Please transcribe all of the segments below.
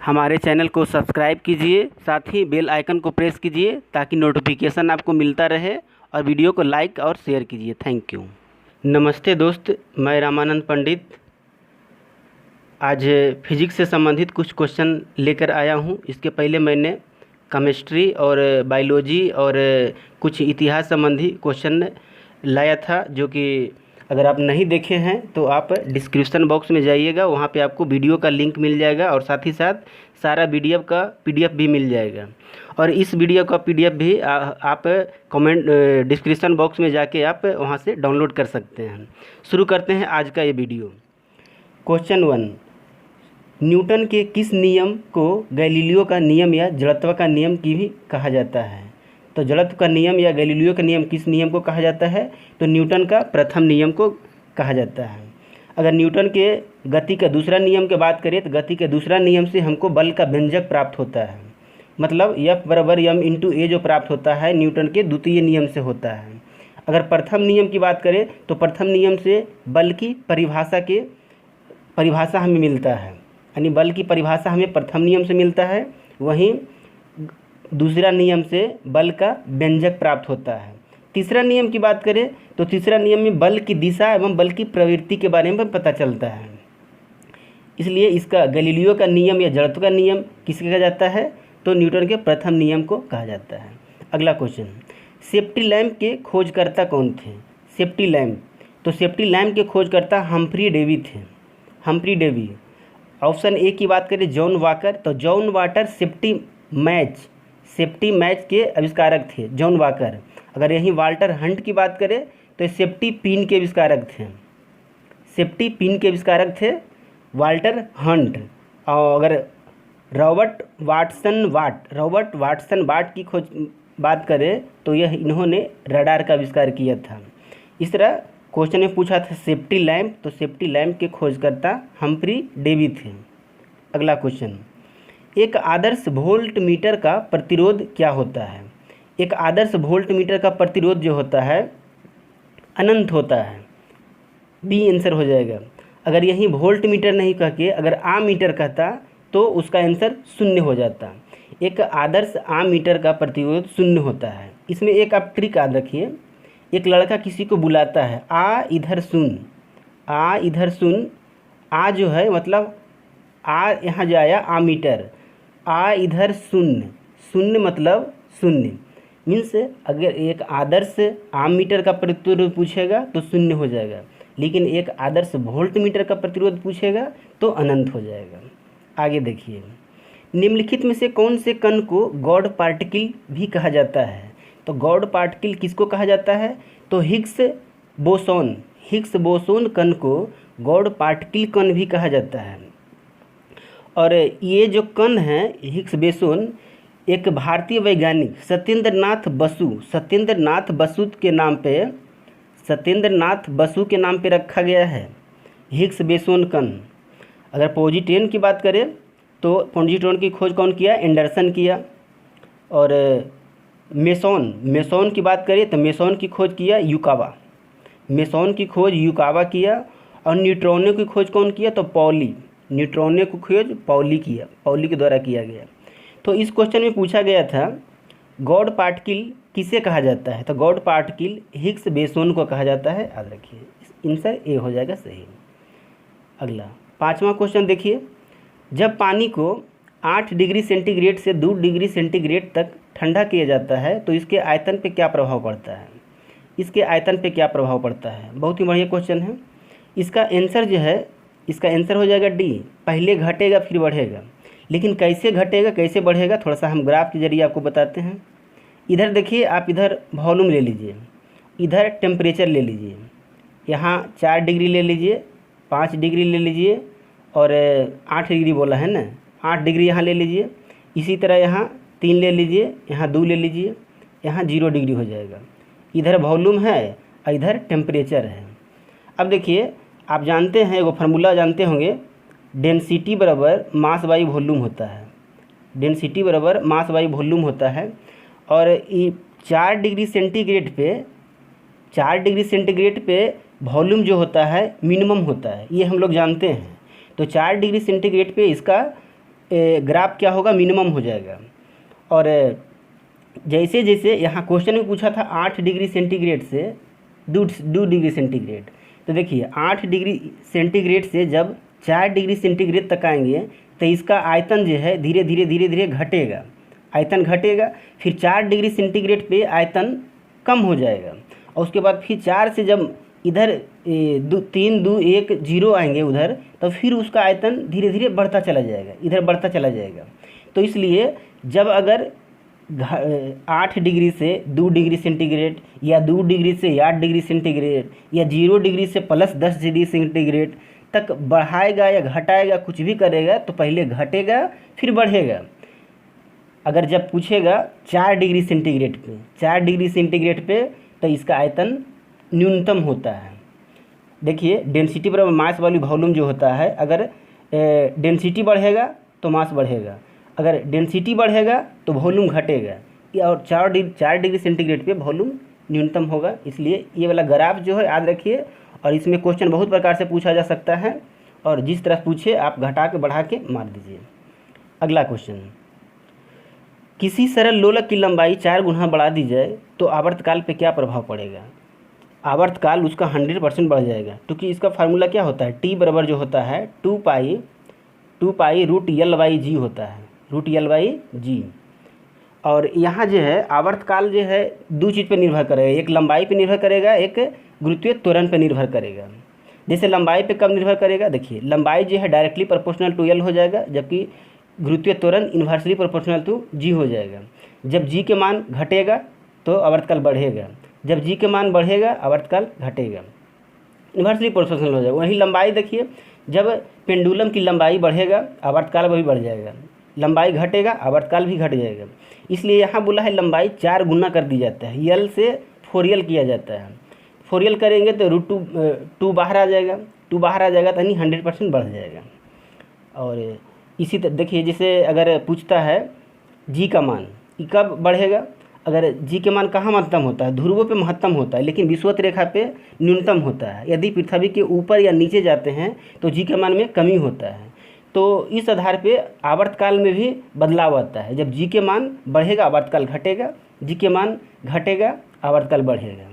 हमारे चैनल को सब्सक्राइब कीजिए, साथ ही बेल आइकन को प्रेस कीजिए ताकि नोटिफिकेशन आपको मिलता रहे और वीडियो को लाइक और शेयर कीजिए। Thank you. नमस्ते दोस्त, मैं रामानंद पंडित आज फिजिक्स से संबंधित कुछ क्वेश्चन लेकर आया हूं। इसके पहले मैंने केमिस्ट्री और बायोलॉजी और कुछ इतिहास संबंधी क्वेश्चन लाया था, जो कि अगर आप नहीं देखे हैं तो आप डिस्क्रिप्शन बॉक्स में जाइएगा, वहाँ पे आपको वीडियो का लिंक मिल जाएगा और साथ ही साथ सारा वीडियो का पीडीएफ भी मिल जाएगा। और इस वीडियो का पीडीएफ भी आप कमेंट डिस्क्रिप्शन बॉक्स में जाके आप वहाँ से डाउनलोड कर सकते हैं। शुरू करते हैं आज का ये वीडियो। क्वेश्चन 1, न्यूटन के किस नियम को गैलीलियो का नियम या जड़त्व का नियम की भी कहा जाता है? तो जड़त्व का नियम या गैलीलियो का नियम किस नियम को कहा जाता है? तो न्यूटन का प्रथम नियम को कहा जाता है। अगर न्यूटन के गति का दूसरा नियम की बात करें तो गति के दूसरा नियम से हमको बल का व्यंजक प्राप्त होता है, मतलब F बराबर m इंटू ए जो प्राप्त होता है न्यूटन के द्वितीय नियम से होता है। अगर प्रथम नियम की बात करें तो प्रथम नियम से बल की परिभाषा हमें मिलता है, यानी बल की परिभाषा हमें प्रथम नियम से मिलता है। वहीं दूसरा नियम से बल का व्यंजक प्राप्त होता है। तीसरा नियम की बात करें तो तीसरा नियम में बल की दिशा एवं बल की प्रवृत्ति के बारे में पता चलता है। इसलिए इसका गैलीलियो का नियम या जड़त्व का नियम किसके कहा जाता है? तो न्यूटन के प्रथम नियम को कहा जाता है। अगला क्वेश्चन, सेफ्टी लैंप के खोजकर्ता कौन थे? सेफ्टी लैंप, तो सेफ्टी लैंप के खोजकर्ता हम्फ्री डेवी थे। Humphry Davy. ऑप्शन ए की बात करें जॉन वाकर, तो जॉन वाटर सेफ्टी मैच के आविष्कारक थे, जॉन वाकर। अगर यहीं वाल्टर हंट की बात करें तो सेफ्टी पिन के आविष्कारक थे। सेफ्टी पिन के आविष्कारक थे वाल्टर हंट। और अगर रॉबर्ट वाटसन वाट की खोज बात करें तो यह इन्होंने रडार का आविष्कार किया था। इस तरह क्वेश्चन में पूछा था सेफ्टी लैंप, तो सेफ्टी लैंप के खोजकर्ता हम्फ्री डेवी थे। अगला क्वेश्चन, एक आदर्श वोल्ट मीटर का प्रतिरोध क्या होता है? एक आदर्श वोल्ट मीटर का प्रतिरोध जो होता है अनंत होता है। बी आंसर हो जाएगा। अगर यहीं वोल्ट मीटर नहीं कह के अगर आम मीटर कहता तो उसका आंसर शून्य हो जाता। एक आदर्श आम मीटर का प्रतिरोध शून्य होता है। इसमें एक आप ट्रिक याद रखिए, एक लड़का किसी को बुलाता है, आ इधर सुन, आ इधर सुन। आ जो है मतलब आ यहाँ जो आया आ मीटर, आ इधर शून्य, शून्य मतलब शून्य। मीन्स अगर एक आदर्श आम मीटर का प्रतिरोध पूछेगा तो शून्य हो जाएगा, लेकिन एक आदर्श वोल्ट मीटर का प्रतिरोध पूछेगा तो अनंत हो जाएगा। आगे देखिए, निम्नलिखित में से कौन से कण को गॉड पार्टिकल भी कहा जाता है? तो गॉड पार्टिकल किसको कहा जाता है? तो हिग्स बोसोन कण को गॉड पार्टिकल कण भी कहा जाता है। और ये जो कण है हिग्स बोसोन, एक भारतीय वैज्ञानिक सत्येंद्र नाथ बसु के नाम पे रखा गया है हिग्स बोसोन कण। अगर पॉजिट्रॉन की बात करें तो पॉजिट्रॉन की खोज कौन किया? एंडरसन किया। और मेसॉन की बात करें तो मेसॉन की खोज किया युकावा। मेसॉन की खोज युकावा किया। और न्यूट्रॉनों की खोज कौन किया? तो पॉली। न्यूट्रॉनों की खोज पॉली के द्वारा किया गया। तो इस क्वेश्चन में पूछा गया था गॉड पार्टिकल किसे कहा जाता है? तो गॉड पार्टिकल हिग्स बोसोन को कहा जाता है। याद रखिए, आंसर ए हो जाएगा सही। अगला 5वां क्वेश्चन देखिए, जब पानी को 8 डिग्री सेंटीग्रेड से 2 डिग्री सेंटीग्रेड तक ठंडा किया जाता है तो इसके आयतन पे क्या प्रभाव पड़ता है? इसके आयतन पे क्या प्रभाव पड़ता है? बहुत ही बढ़िया क्वेश्चन है। इसका आंसर जो है, इसका आंसर हो जाएगा डी, पहले घटेगा फिर बढ़ेगा। लेकिन कैसे घटेगा कैसे बढ़ेगा थोड़ा सा हम ग्राफ के जरिए आपको बताते हैं। इधर देखिए, आप इधर वॉल्यूम ले लीजिए, इधर टेम्परेचर ले लीजिए। यहाँ 4 डिग्री ले लीजिए, 5 डिग्री ले लीजिए और 8 डिग्री बोला है ना, 8 डिग्री यहाँ ले लीजिए। इसी तरह यहाँ 3 ले लीजिए, यहाँ 2 ले लीजिए, यहाँ 0 डिग्री हो जाएगा। इधर वॉल्यूम है और इधर टेम्परेचर है। अब देखिए, आप जानते हैं एगो फार्मूला जानते होंगे, डेंसिटी बराबर मास बाई वॉल्यूम होता है। डेंसिटी बराबर मास बाई वॉल्यूम होता है। और ये 4 डिग्री सेंटीग्रेड पे वॉल्यूम जो होता है मिनिमम होता है, ये हम लोग जानते हैं। तो 4 डिग्री सेंटीग्रेड पे इसका ग्राफ क्या होगा, मिनिमम हो जाएगा। और जैसे जैसे यहाँ क्वेश्चन में पूछा था 8 डिग्री सेंटीग्रेड से 2 डिग्री सेंटीग्रेड, तो देखिए 8 डिग्री सेंटीग्रेड से जब 4 डिग्री सेंटीग्रेड तक आएंगे तो इसका आयतन जो है धीरे धीरे घटेगा, आयतन घटेगा। फिर 4 डिग्री सेंटीग्रेड पे आयतन कम हो जाएगा, और उसके बाद फिर 4 से जब इधर 3 2 1 0 आएंगे उधर, तो फिर उसका आयतन धीरे धीरे बढ़ता चला जाएगा, इधर बढ़ता चला जाएगा। तो इसलिए जब अगर 8 डिग्री से 2 डिग्री सेंटीग्रेड या 2 डिग्री से 8 डिग्री सेंटीग्रेड या 0 डिग्री से प्लस 10 डिग्री सेंटीग्रेड तक बढ़ाएगा या घटाएगा, कुछ भी करेगा तो पहले घटेगा फिर बढ़ेगा। अगर जब पूछेगा 4 डिग्री सेंटीग्रेड पे 4 डिग्री सेंटीग्रेड पे तो इसका आयतन न्यूनतम होता है। देखिए डेंसिटी बराबर मास वाली वॉल्यूम जो होता है, अगर डेंसिटी बढ़ेगा तो मास बढ़ेगा, अगर डेंसिटी बढ़ेगा तो वॉल्यूम घटेगा, और 4 डिग्री सेंटीग्रेड पे वॉल्यूम न्यूनतम होगा। इसलिए ये वाला ग्राफ जो है याद रखिए, और इसमें क्वेश्चन बहुत प्रकार से पूछा जा सकता है, और जिस तरह पूछे आप घटा के बढ़ा के मार दीजिए। अगला क्वेश्चन, किसी सरल लोलक की लंबाई 4 गुना बढ़ा दी जाए तो आवर्तकाल पे क्या प्रभाव पड़ेगा। आवर्तकाल उसका 100% बढ़ जाएगा, क्योंकि इसका फार्मूला क्या होता है, टी बराबर जो होता है 2 पाई रूट L/G होता है, रूट L/G। और यहाँ जो है आवर्तकाल जो है 2 चीज़ पे निर्भर करेगा, एक लंबाई पे निर्भर करेगा, एक गुरुत्वीय त्वरण पे निर्भर करेगा। जैसे लंबाई पे कब निर्भर करेगा, देखिए लंबाई जो है डायरेक्टली प्रोपोर्शनल टू L हो जाएगा, जबकि गुरुत्वीय त्वरण इन्वर्सली प्रोपोर्शनल टू G हो जाएगा। जब G के मान घटेगा तो आवर्तकाल बढ़ेगा, जब G के मान बढ़ेगा आवर्तकाल घटेगा, इन्वर्सली प्रोपोर्शनल हो जाएगा। वही लंबाई देखिए, जब पेंडुलम की लंबाई बढ़ेगा आवर्तकाल भी बढ़ जाएगा, लंबाई घटेगा आवर्तकाल भी घट जाएगा। इसलिए यहाँ बोला है लंबाई 4 गुना कर दी जाता है, L से 4L किया जाता है। 4L करेंगे तो √2 बाहर आ जाएगा, 2 बाहर आ जाएगा तो यानी 100% बढ़ जाएगा। और इसी तरह देखिए, जैसे अगर पूछता है G का मान, ये कब बढ़ेगा, अगर G के मान कहाँ महत्तम होता है, ध्रुवों पे महत्तम होता है, लेकिन विषुवत रेखा पे न्यूनतम होता है। यदि पृथ्वी के ऊपर या नीचे जाते हैं तो G के मान में कमी होता है। तो इस आधार पे आवर्तकाल में भी बदलाव आता है, जब G के मान बढ़ेगा आवर्तकाल घटेगा, G के मान घटेगा आवर्तकाल बढ़ेगा।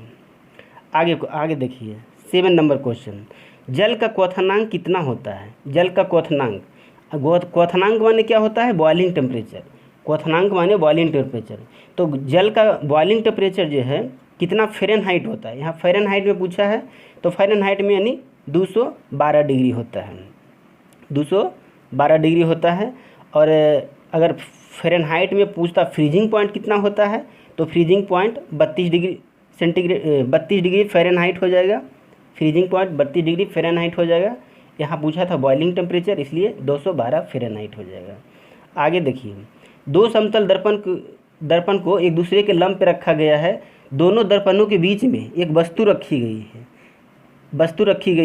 आगे देखिए 7 नंबर क्वेश्चन, जल का क्वथनांक कितना होता है। जल का क्वथनांक, क्वथनांक माने क्या होता है, बॉइलिंग टेम्परेचर, क्वथनांक माने बॉइलिंग टेम्परेचर। तो जल का बॉइलिंग टेम्परेचर जो है कितना फ़ारेनहाइट होता है, यहाँ फ़ारेनहाइट में पूछा है, तो फ़ारेनहाइट में यानी 212 डिग्री होता है, 212 डिग्री होता है। और अगर फ़ारेनहाइट में पूछता फ्रीजिंग पॉइंट कितना होता है, तो freezing point 32 degree centigrade 32 degree Fahrenheit हो जाएगा, फ्रीजिंग पॉइंट 32 डिग्री फ़ारेनहाइट हो जाएगा। यहाँ पूछा था बॉइलिंग टेम्परेचर, इसलिए 212 फ़ारेनहाइट हो जाएगा। आगे देखिए, 2 समतल दर्पण को एक दूसरे के लंब पे रखा गया है, दोनों दर्पणों के बीच में एक वस्तु रखी गई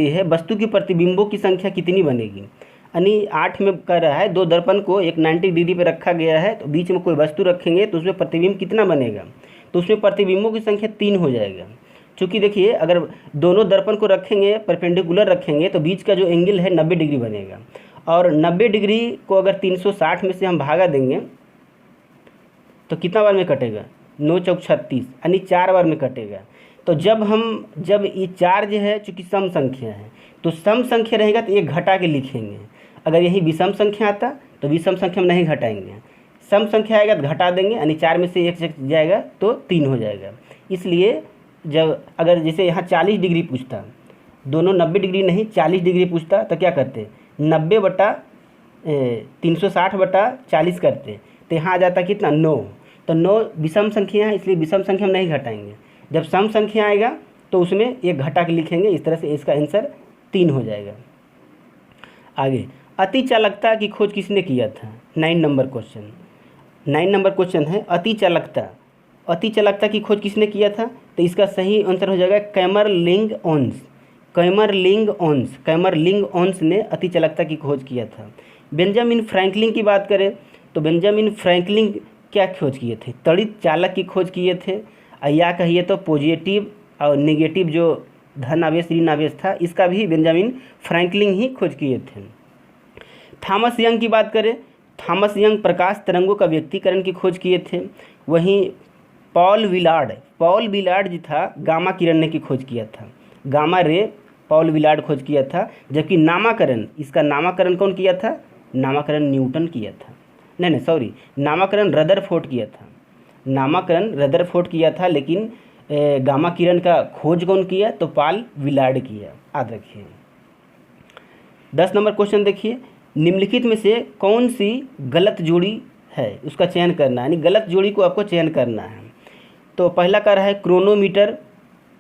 है, वस्तु की प्रतिबिंबों की संख्या कितनी बनेगी। यानी 8 में कह रहा है 2 दर्पण को एक 90 डिग्री पे रखा गया है, तो बीच में कोई वस्तु रखेंगे तो उसमें प्रतिबिंब कितना बनेगा, तो उसमें प्रतिबिंबों की संख्या 3 हो जाएगा। चूँकि देखिए अगर दोनों दर्पण को रखेंगे परपेंडिकुलर रखेंगे तो बीच का जो एंगल है 90 डिग्री बनेगा, और 90 डिग्री को अगर 360 में से हम भागा देंगे तो कितना बार में कटेगा, 9 चौक 36, यानी 4 बार में कटेगा। तो जब ये 4 जो है चूँकि सम संख्या है, तो सम संख्या रहेगा तो एक घटा के लिखेंगे। अगर यही विषम संख्या आता तो विषम संख्या में नहीं घटाएंगे, सम संख्या आएगा तो घटा देंगे, यानी 4 में से 1 जाएगा तो 3 हो जाएगा। इसलिए जब अगर जैसे यहाँ 40 डिग्री पूछता, दोनों 90 डिग्री नहीं 40 डिग्री पूछता, तो क्या करते, 90 बटा 360 बटा 40 करते, तो यहाँ आ जाता कितना 9। तो 9 विषम संख्या है, इसलिए विषम संख्या में नहीं घटाएंगे। जब सम संख्या आएगा तो उसमें एक घटा के लिखेंगे, इस तरह से इसका आंसर 3 हो जाएगा। आगे, अति चालकता की खोज किसने किया था। 9 नंबर क्वेश्चन है अति चालकता की खोज किसने किया था, तो इसका सही आंसर हो जाएगा कैमरलिंग ओन्स ने अति चालकता की खोज किया था। बेंजामिन फ्रैंकलिन की बात करें तो बेंजामिन फ्रैंकलिन क्या खोज किए थे, त्वरित चालक की खोज किए थे, या कहिए तो पॉजिटिव और नेगेटिव जो धन आवेश ऋण आवेश था, इसका भी बेंजामिन फ्रैंकलिन ही खोज किए थे। थॉमस यंग की बात करें थॉमस यंग प्रकाश तरंगों का व्यक्तीकरण की खोज किए थे। वहीं पॉल विलार्ड जी था गामा किरण की खोज किया था, गामा रे पॉल विलार्ड खोज किया था। जबकि इसका नामकरण कौन किया था? नामकरण न्यूटन किया था। नहीं सॉरी, नामकरण रदरफोर्ड किया था, लेकिन गामा किरण का खोज कौन किया? तो पॉल विलार्ड किया, याद रखिए। 10 नंबर क्वेश्चन देखिए, निम्नलिखित में से कौन सी गलत जोड़ी है उसका चयन करना है, यानी गलत जोड़ी को आपको चयन करना है। तो पहला कर है क्रोनोमीटर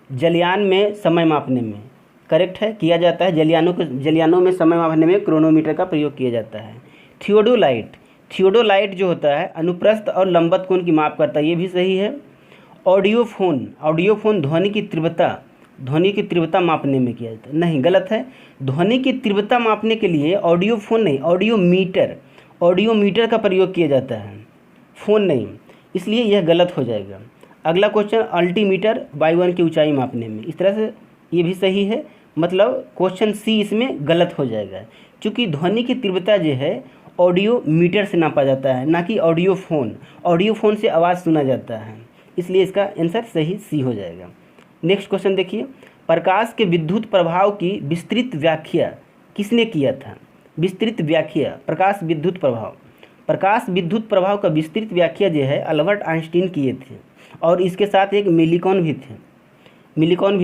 जलयान में समय मापने में, करेक्ट है, किया जाता है। जलयानों में समय मापने में क्रोनोमीटर का प्रयोग किया जाता है। थियोडोलाइट जो होता है अनुप्रस्थ और लंबवत कोण की माप करता है, ये भी सही है। ऑडियोफोन ध्वनि की तीव्रता मापने में किया जाता है, नहीं, गलत है। ध्वनि की तीव्रता मापने के लिए ऑडियोफोन नहीं, ऑडियोमीटर का प्रयोग किया जाता है, फ़ोन नहीं, इसलिए यह गलत हो जाएगा। अगला क्वेश्चन, अल्टीमीटर वायुयान की ऊंचाई मापने में, इस तरह से ये भी सही है, मतलब क्वेश्चन सी इसमें गलत हो जाएगा, क्योंकि ध्वनि की तीव्रता जो है ऑडियोमीटर से नापा जाता है, ना कि ऑडियोफोन से आवाज़ सुना जाता है, इसलिए इसका आंसर सही सी हो जाएगा। नेक्स्ट क्वेश्चन देखिए, प्रकाश के विद्युत प्रभाव की विस्तृत व्याख्या किसने किया था? विस्तृत व्याख्या, प्रकाश विद्युत प्रभाव का विस्तृत व्याख्या जो है अल्बर्ट आइंस्टीन किए थे, और इसके साथ एक मिलिकॉन भी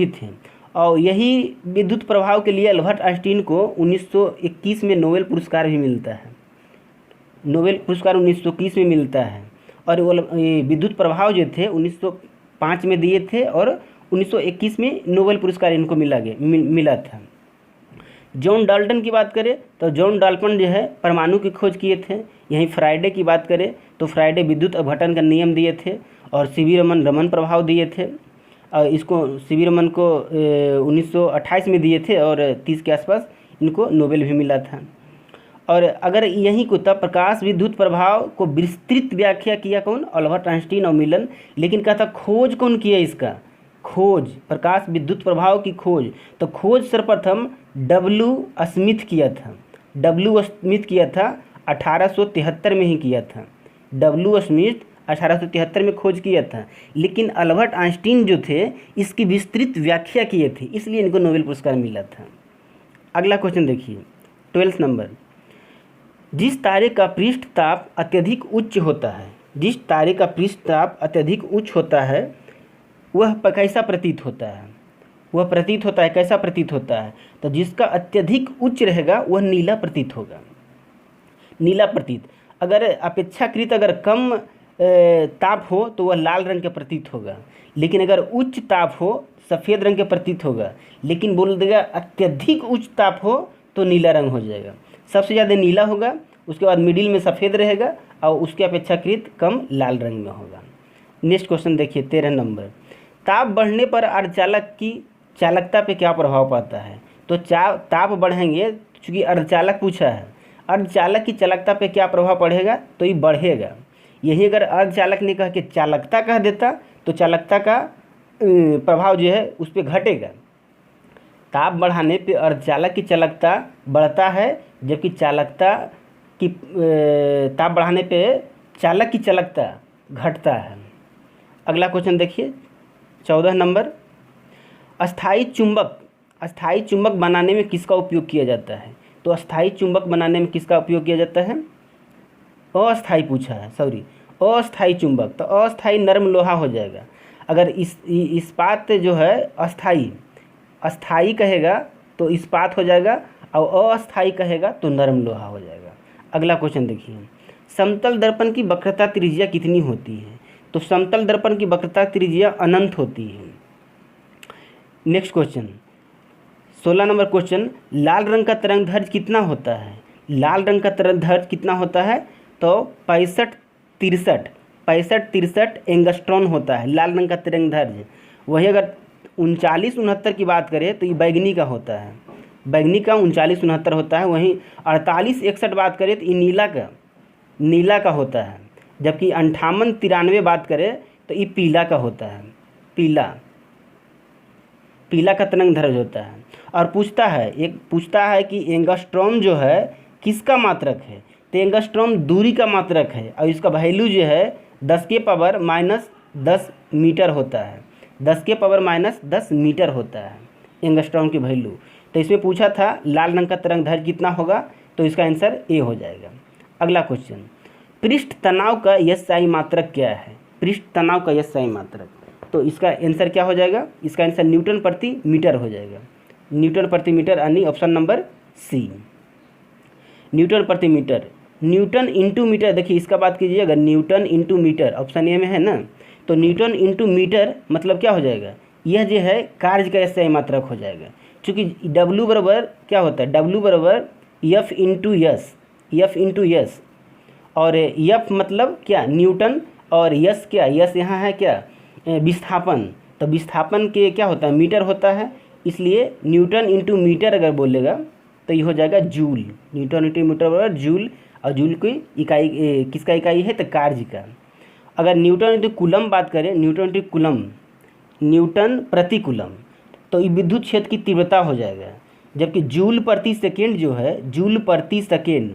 थे। और यही विद्युत प्रभाव के लिए अल्बर्ट आइंस्टीन को 1921 में नोबेल पुरस्कार भी मिलता है, 1921 में मिलता है। और वो विद्युत प्रभाव जो थे 1905 में दिए थे, और 1921 में नोबेल पुरस्कार इनको मिला था। जॉन डाल्टन की बात करें तो जॉन डाल्टन जो है परमाणु की खोज किए थे। यहीं फ्राइडे की बात करें तो फ्राइडे विद्युत अपघटन का नियम दिए थे, और सीवी रमन प्रभाव दिए थे। और इसको सीवी रमन को 1928 में दिए थे, और 30 के आसपास इनको नोबेल भी मिला था। और अगर यहीं को तब प्रकाश विद्युत प्रभाव को विस्तृत व्याख्या किया कौन? अल्बर्ट आइंस्टीन और मिलन। लेकिन कहता खोज कौन किया इसका? खोज प्रकाश विद्युत प्रभाव की खोज, तो खोज सर्वप्रथम डब्ल्यू स्मिथ किया था। 1873 में ही किया था। डब्ल्यू स्मिथ 1873 में खोज किया था, लेकिन अल्बर्ट आइंस्टीन जो थे इसकी विस्तृत व्याख्या किए थे, इसलिए इनको नोबेल पुरस्कार मिला था। अगला क्वेश्चन देखिए, 12 नंबर, जिस तारे का पृष्ठ ताप अत्यधिक उच्च होता है वह कैसा प्रतीत होता है? कैसा प्रतीत होता है? तो जिसका अत्यधिक उच्च रहेगा वह नीला प्रतीत होगा, नीला प्रतीत। अगर अपेक्षाकृत अगर कम ताप हो तो वह लाल रंग के प्रतीत होगा, लेकिन अगर उच्च ताप हो सफ़ेद रंग के प्रतीत होगा। लेकिन बोल देगा अत्यधिक उच्च ताप हो तो नीला रंग हो जाएगा, सबसे ज़्यादा नीला होगा, उसके बाद मिडिल में सफ़ेद रहेगा, और उसके अपेक्षाकृत कम लाल रंग में होगा। नेक्स्ट क्वेश्चन देखिए, 13 नंबर, ताप बढ़ने पर अर्धचालक की चालकता पे क्या प्रभाव पड़ता है? तो ताप बढ़ेंगे, चूँकि अर्धचालक पूछा है, अर्धचालक की चालकता पे क्या प्रभाव पड़ेगा? तो ये बढ़ेगा। यही अगर अर्धचालक ने कह के चालकता कह देता तो चालकता का प्रभाव जो है उस पर घटेगा। ताप बढ़ाने पे अर्धचालक की चालकता बढ़ता है, जबकि ताप बढ़ाने पे चालक की चालकता घटता है। अगला क्वेश्चन देखिए, 14 नंबर, अस्थायी चुंबक बनाने में किसका उपयोग किया जाता है? तो अस्थायी चुंबक बनाने में किसका उपयोग किया जाता है? अस्थायी पूछा है, सॉरी, अस्थायी चुंबक, तो अस्थायी नरम लोहा हो जाएगा। अगर इस्पात जो है अस्थायी कहेगा तो इस्पात हो जाएगा, और अस्थायी कहेगा तो नरम लोहा हो जाएगा। अगला क्वेश्चन देखिए, समतल दर्पण की वक्रता त्रिज्या कितनी होती है? तो समतल दर्पण की वक्रता त्रिज्या अनंत होती है। नेक्स्ट क्वेश्चन, 16 नंबर क्वेश्चन, लाल रंग का तरंगदैर्घ्य कितना होता है? लाल रंग का तरंगदैर्घ्य कितना होता है? तो 65-63 एंगस्ट्रॉन होता है लाल रंग का तरंगदैर्घ्य। वही अगर 39-69 की बात करें तो ये बैगनी का होता है, बैगनी का 39-69 होता है। वहीं 48-61 बात करें तो ये नीला का होता है, जबकि 58-93 बात करें तो ये पीला का होता है, पीला का तरंगदैर्घ्य होता है। और पूछता है कि एंगस्ट्रॉन जो है किसका मात्रक है? तो एंगस्ट्रॉम दूरी का मात्रक है और इसका वैल्यू जो है 10⁻⁻10 मीटर होता है। 10⁻⁻10 मीटर होता है एंगस्ट्रॉम की वैल्यू। तो इसमें पूछा था लाल रंग का तरंगदैर्घ्य कितना होगा, तो इसका आंसर ए हो जाएगा। अगला क्वेश्चन, पृष्ठ तनाव का एसआई मात्रक क्या है? पृष्ठ तनाव का एसआई मात्रक, तो इसका आंसर क्या हो जाएगा? इसका आंसर न्यूटन प्रति मीटर हो जाएगा। न्यूटन प्रति मीटर यानी ऑप्शन नंबर सी, न्यूटन प्रति मीटर। न्यूटन इंटू मीटर, देखिए इसका बात कीजिएगा, newton into metre option A में है ना, तो न्यूटन इंटू मीटर मतलब क्या हो जाएगा? यह जो है कार्य का एसआई मात्रक हो जाएगा, क्योंकि W बराबर क्या होता है? W बराबर F into yes, F into yes, और F मतलब क्या? न्यूटन, और यस क्या? यस यहाँ है क्या? विस्थापन। तो विस्थापन के क्या होता है? मीटर होता है, इसलिए न्यूटन इंटू मीटर अगर बोलेगा तो ये हो जाएगा जूल। न्यूटन इंटू मीटर बराबर जूल, और जूल की इकाई किसका इकाई है? तो कार्य का। अगर न्यूटन इंटू कूलम बात करें, न्यूटन इंटू कूलम, न्यूटन प्रति कूलम, तो ये विद्युत क्षेत्र की तीव्रता हो जाएगा। जबकि जूल प्रति सेकेंड जो है, जूल प्रति सेकेंड,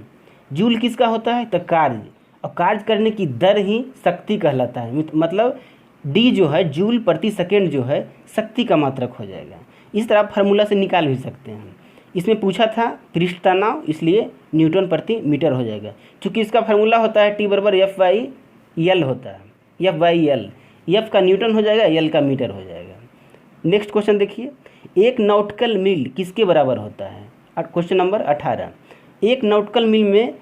जूल किसका होता है? तो कार्य, और कार्य करने की दर ही शक्ति कहलाता है। मतलब डी जो है, जूल प्रति सेकेंड जो है, शक्ति का मात्रक हो जाएगा। इस तरह फार्मूला से निकाल भी सकते हैं। इसमें पूछा था पृष्ठ तनाव, इसलिए न्यूटन प्रति मीटर हो जाएगा। चूँकि इसका फार्मूला होता है टी बराबर F/L होता है, F/L, F का न्यूटन हो जाएगा, L का मीटर हो जाएगा। नेक्स्ट क्वेश्चन देखिए, एक नॉटिकल मील किसके बराबर होता है? क्वेश्चन नंबर 18, एक नॉटिकल मील में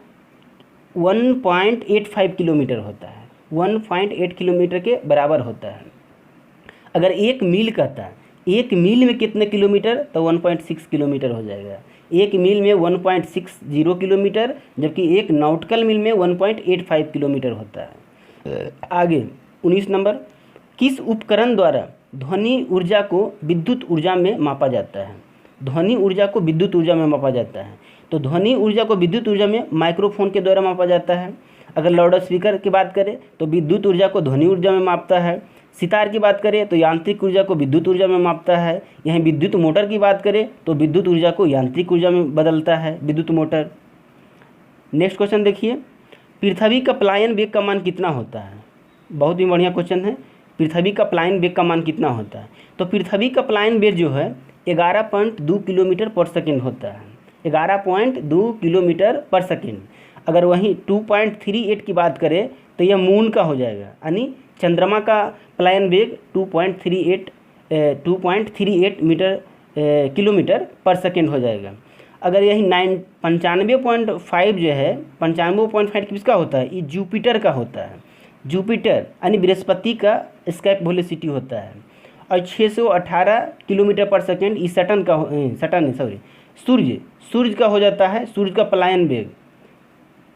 1.85 किलोमीटर होता है, 1.8 किलोमीटर के बराबर होता है। अगर एक मील कहता है, एक मील में कितने किलोमीटर? तो 1.6 किलोमीटर हो जाएगा। एक मील में 1.60 किलोमीटर, जबकि एक नॉटिकल मील में 1.85 किलोमीटर होता है। आगे 19 नंबर, किस उपकरण द्वारा ध्वनि ऊर्जा को विद्युत ऊर्जा में मापा जाता है? ध्वनि ऊर्जा को विद्युत ऊर्जा में मापा जाता है, तो ध्वनि ऊर्जा को विद्युत ऊर्जा में माइक्रोफोन के द्वारा मापा जाता है। अगर लाउड स्पीकर की बात करें तो विद्युत ऊर्जा को ध्वनि ऊर्जा में मापता है। सितार की बात करें तो यांत्रिक ऊर्जा को विद्युत ऊर्जा में मापता है। यहीं विद्युत मोटर की बात करें तो विद्युत ऊर्जा को यांत्रिक ऊर्जा में बदलता है विद्युत मोटर। नेक्स्ट क्वेश्चन देखिए, पृथ्वी का पलायन वेग का मान कितना होता है? बहुत ही बढ़िया क्वेश्चन है। पृथ्वी का पलायन वेग का मान कितना होता है? तो पृथ्वी का पलायन वेग जो है 11.2 किलोमीटर पर सेकेंड होता है, 11.2 किलोमीटर पर सेकेंड। अगर वहीं 2.38 की बात करें तो यह मून का हो जाएगा, यानी चंद्रमा का पलायन वेग 2.38 किलोमीटर पर सेकेंड हो जाएगा। अगर यही 95.5 जो है, 95.5 किसका होता है? ये जुपिटर का होता है। जुपिटर यानी बृहस्पति का स्केप वेलोसिटी होता है। और 618 किलोमीटर पर सेकेंड ये सूर्य का हो जाता है, सूर्य का पलायन वेग।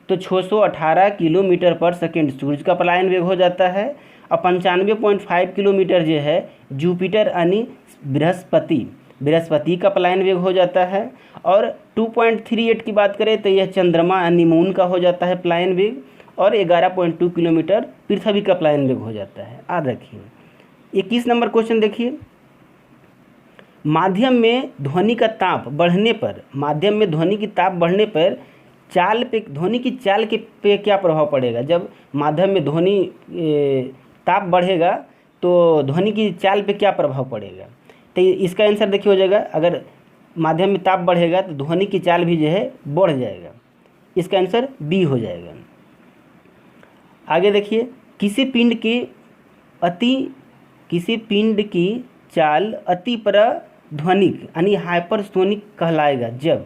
तो 618 किलोमीटर पर सेकेंड सूर्य का पलायन वेग हो जाता है, और 95.5 किलोमीटर जो है जुपिटर यानी बृहस्पति का पलायन वेग हो जाता है। और 2.38 की बात करें तो यह चंद्रमा यानी मून का हो जाता है पलायन वेग, और 11.2 किलोमीटर पृथ्वी का पलायन वेग हो जाता है। याद रखिए। 21 नंबर क्वेश्चन देखिए, माध्यम में ध्वनि का ताप बढ़ने पर, माध्यम में ध्वनि की ताप बढ़ने पर चाल पे, ध्वनि की चाल के पे क्या प्रभाव पड़ेगा? जब माध्यम में ध्वनि ताप बढ़ेगा तो ध्वनि की चाल पे क्या प्रभाव पड़ेगा? तो इसका आंसर देखिए हो जाएगा, अगर माध्यम में ताप बढ़ेगा तो ध्वनि की चाल भी जो है बढ़ जाएगा। इसका आंसर बी हो जाएगा। आगे देखिए, किसी पिंड की चाल अति प्रध्वनिक यानी हाइपरसोनिक कहलाएगा जब,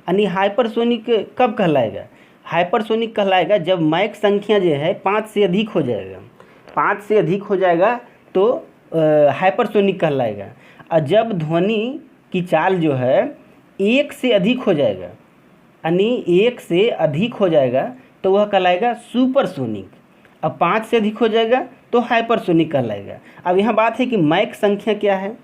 यानी हाइपरसोनिक कब कहलाएगा? हाइपरसोनिक कहलाएगा जब मैक संख्या जो है 5 से अधिक हो जाएगा। 5 से अधिक हो जाएगा तो हाइपरसोनिक कहलाएगा। और जब ध्वनि की चाल जो है 1 से अधिक हो जाएगा, यानी 1 से अधिक हो जाएगा तो वह कहलाएगा सुपरसोनिक। अब 5 से अधिक हो जाएगा तो हाइपरसोनिक कहलाएगा। अब यहाँ बात है कि मैक संख्या क्या है?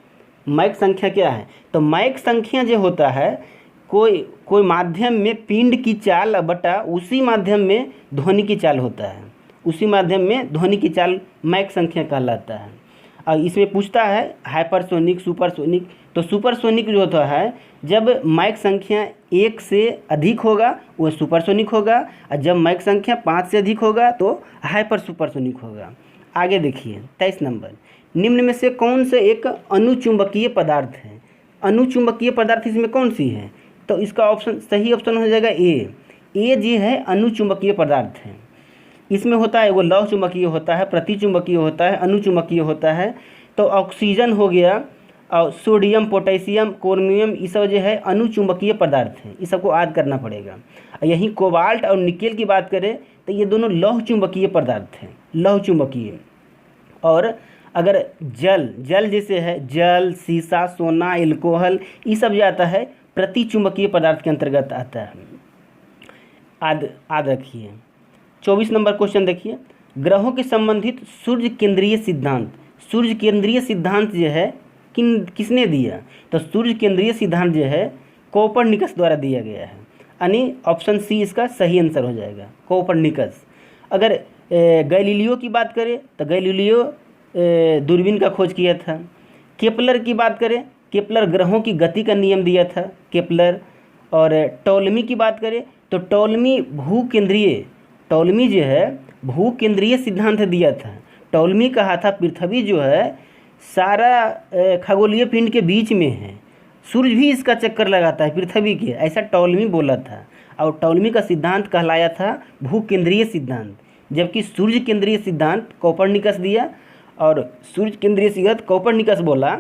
मैक संख्या क्या है? तो मैक संख्या जो होता है कोई माध्यम में पिंड की चाल बटा उसी माध्यम में ध्वनि की चाल होता है, उसी माध्यम में ध्वनि की चाल मैक संख्या कहलाता है। और इसमें पूछता है हाइपरसोनिक, सुपरसोनिक, तो सुपरसोनिक जो होता है जब मैक संख्या 1 से अधिक होगा वो सुपरसोनिक होगा, और जब मैक संख्या 5 से अधिक होगा तो हाइपर सुपरसोनिक होगा। आगे देखिए 23 नंबर, निम्न में से कौन से एक अनुचुंबकीय पदार्थ है? अनुचुंबकीय पदार्थ इसमें कौन सी है? तो इसका ऑप्शन सही ऑप्शन हो जाएगा ए जो है अनुचुंबकीय पदार्थ है। इसमें होता है वो लौह चुंबकीय होता है, प्रतिचुंबकीय होता है, अनुचुंबकीय होता है। तो ऑक्सीजन हो गया और सोडियम, पोटेशियम, क्रोमियम, ये सब जो है अनुचुंबकीय पदार्थ हैं, इस सबको याद करना पड़ेगा। यहीं कोबाल्ट और निकेल की बात करें तो ये दोनों लौह चुंबकीय पदार्थ हैं, लौह चुंबकीय। और अगर जल जैसे है जल, सीसा, सोना, एल्कोहल, ये सब जो आता है प्रतिचुंबकीय पदार्थ के अंतर्गत आता है। याद रखिए। 24 नंबर क्वेश्चन देखिए, ग्रहों के संबंधित सूर्य केंद्रीय सिद्धांत। सूर्य केंद्रीय सिद्धांत जो है किसने दिया? तो सूर्य केंद्रीय सिद्धांत जो है कोपरनिकस द्वारा दिया गया है, यानी ऑप्शन सी इसका सही आंसर हो जाएगा, कोपरनिकस। अगर गैलीलियो की बात करें तो गैलीलियो दूरबीन का खोज किया था। केपलर की बात करें, केपलर ग्रहों की गति का नियम दिया था, केपलर। और टॉलमी की बात करें तो टॉलमी टॉलमी जो है भू केंद्रीय सिद्धांत दिया था। टॉलमी कहा था पृथ्वी जो है सारा खगोलीय पिंड के बीच में है, सूर्य भी इसका चक्कर लगाता है पृथ्वी के, ऐसा टॉलमी बोला था। और टॉलमी का सिद्धांत कहलाया था भू केंद्रीय सिद्धांत, जबकि सूर्य केंद्रीय सिद्धांत कोपरनिकस दिया। और सूर्य केंद्रीय सिद्धांत कोपरनिकस बोला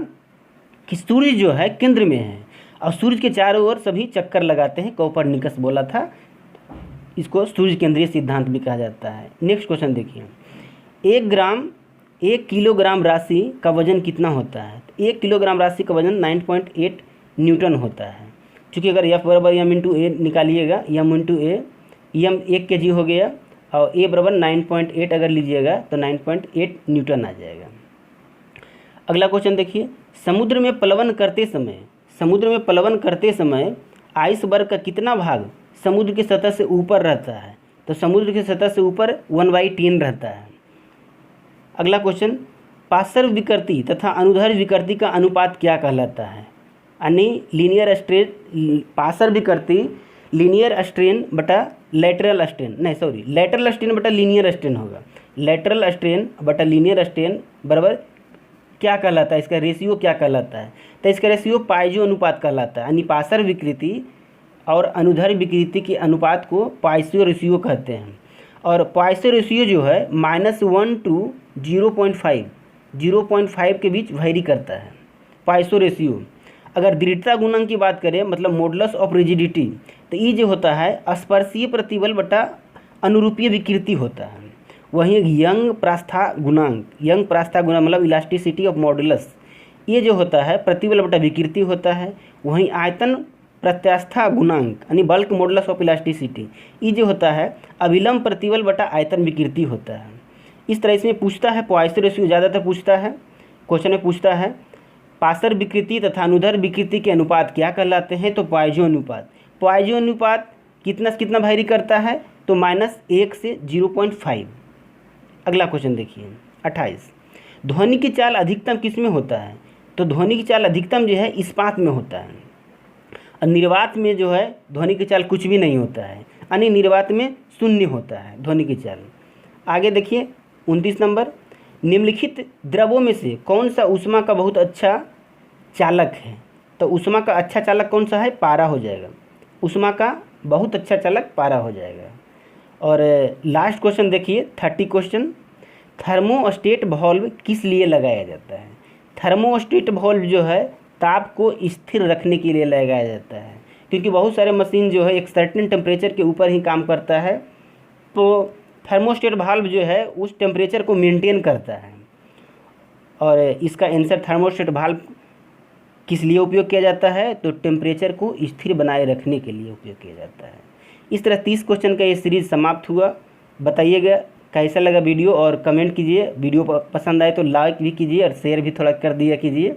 कि सूर्य जो है केंद्र में है और सूर्य के चारों ओर सभी चक्कर लगाते हैं, कोपरनिकस बोला था। इसको सूर्य केंद्रीय सिद्धांत भी कहा जाता है। नेक्स्ट क्वेश्चन देखिए, 1 किलोग्राम राशि का वजन कितना होता है? 1 किलोग्राम राशि का वजन 9.8 न्यूटन होता है। क्योंकि अगर F बराबर m इंटू ए निकालिएगा, m इंटू ए, m 1 kg हो गया और a बराबर 9.8 अगर लीजिएगा तो 9.8 न्यूटन आ जाएगा। अगला क्वेश्चन देखिए, समुद्र में प्लवन करते समय आइसबर्ग का कितना भाग समुद्र की सतह से ऊपर रहता है? तो समुद्र की सतह से ऊपर 1/10 रहता है। अगला क्वेश्चन, पार्श्व विकृति तथा अनुदैर्ध्य विकृति का अनुपात क्या कहलाता है? यानी पार्श्व विकृति लीनियर स्ट्रेन बटा लेटरल स्ट्रेन, नहीं सॉरी, लेटरल स्ट्रेन बटा लीनियर स्ट्रेन होगा। लेटरल स्ट्रेन बटा लीनियर स्ट्रेन बराबर क्या कहलाता है? इसका रेशियो क्या कहलाता है? तो इसका रेशियो पाइजो अनुपात कहलाता है। यानी पार्श्व विकृति और अनुदैर्ध्य विकृति के अनुपात को पाइजो रेशियो कहते हैं। और पाइजो रेशियो जो है -1 to 0.5 के बीच वेरी करता है पाइजो रेशियो। अगर दृढ़ता गुणांक की बात करें, मतलब मॉडुलस ऑफ रिजिडिटी, तो ये जो होता है स्पर्शीय प्रतिबल बटा अनुरूपीय विकृति होता है। वहीं यंग प्रास्था गुणांक मतलब इलास्टिसिटी ऑफ मॉडुलस, ये जो होता है प्रतिबल बटा विकृति होता है। वहीं आयतन प्रत्यास्था गुणांक यानी बल्क मॉडुलस ऑफ इलास्टिसिटी, ये जो होता है अभिलंब प्रतिबल बटा आयतन विकृति होता है। इस तरह इसमें पूछता है, पॉइसन रेशियो ज़्यादातर पूछता है, क्वेश्चन में पूछता है पार्श्व विकृति तथा अनुदैर्ध्य विकृति के अनुपात क्या कहलाते हैं? तो पॉइजो अनुपात। पॉइजो अनुपात कितना से कितना वेरी करता है? तो -1 से 0.5। अगला क्वेश्चन देखिए 28, ध्वनि की चाल अधिकतम किस में होता है? तो ध्वनि की चाल अधिकतम जो है इस्पात में होता है। और निर्वात में जो है ध्वनि की चाल कुछ भी नहीं होता है, यानी निर्वात में 0 होता है ध्वनि की चाल। आगे देखिए 29 नंबर, निम्नलिखित द्रवों में से कौन सा ऊष्मा का बहुत अच्छा चालक है? तो ऊष्मा का अच्छा चालक कौन सा है? पारा हो जाएगा। ऊष्मा का बहुत अच्छा चालक पारा हो जाएगा। और लास्ट क्वेश्चन देखिए 30 क्वेश्चन, थर्मोस्टेट वाल्व किस लिए लगाया जाता है? थर्मोस्टेट वाल्व जो है ताप को स्थिर रखने के लिए लगाया जाता है, क्योंकि बहुत सारे मशीन जो है एक सर्टेन टेम्परेचर के ऊपर ही काम करता है, तो थर्मोस्टेट वाल्व जो है उस टेम्परेचर को मेंटेन करता है। और इसका आंसर थर्मोस्टेट वाल्व किस लिए उपयोग किया जाता है? तो टेम्परेचर को स्थिर बनाए रखने के लिए उपयोग किया जाता है। इस तरह 30 क्वेश्चन का ये सीरीज़ समाप्त हुआ। बताइएगा कैसा लगा वीडियो और कमेंट कीजिए। वीडियो पसंद आए तो लाइक भी कीजिए और शेयर भी थोड़ा कर दिया कीजिए।